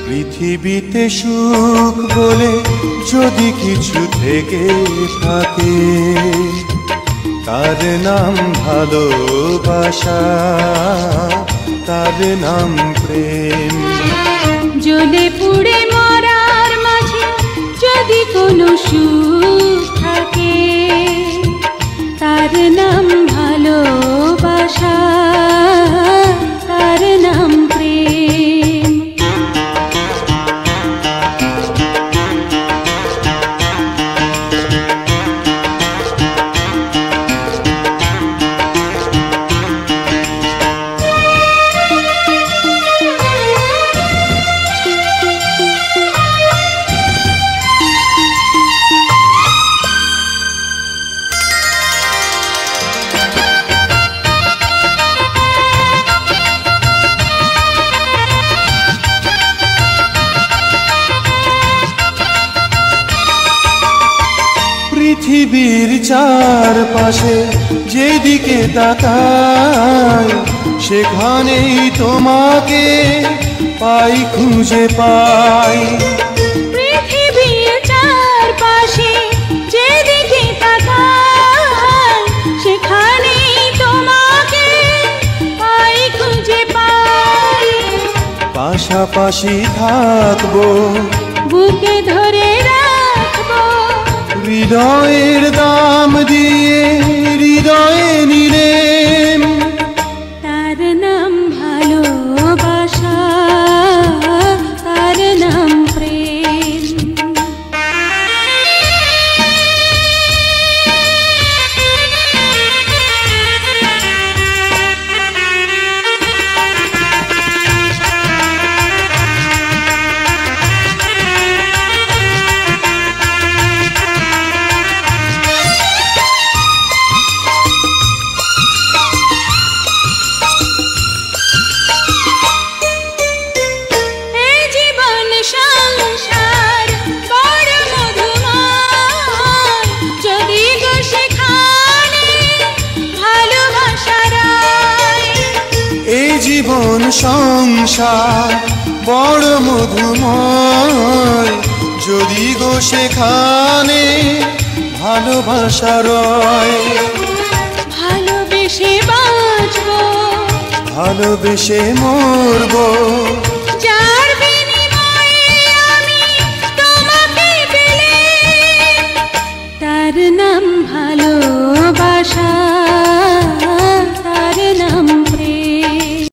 পৃথিবীতে সুখ বলে যদি কিছু থেকে থাকে, তার নাম ভালোবাসা, তার নাম প্রেম। জ্বলে পুড়ে মরার মাঝে যদি কোনো সুখ থাকে, তার নাম ভালোবাসা, তার নাম প্রেম। পৃথিবীর চারপাশে যেদিকে তাকাই, সেখানেই তোমাকে পাই, খুঁজে পাই। পৃথিবীর চারপাশে যেদিকে তাকাই, সেখানেই তোমাকে পাই, খুঁজে পাই। পাশাপাশি থাকবো, বুকে ধরে রাখবো, হৃদয়ের দাম দিয়ে হৃদয়ে নিলেম। তার নাম ভালোবাসা, তার নাম প্রেম। জীবন সংসার বড় মধুময়, যদি গো সেখানে ভালোবাসা রয়। ভালোবেসে বাঁচবো, ভালোবেসে মরবো, যার বিনিময়ে আমি তোমাকে পেলে, তার নাম ভালোবাসা।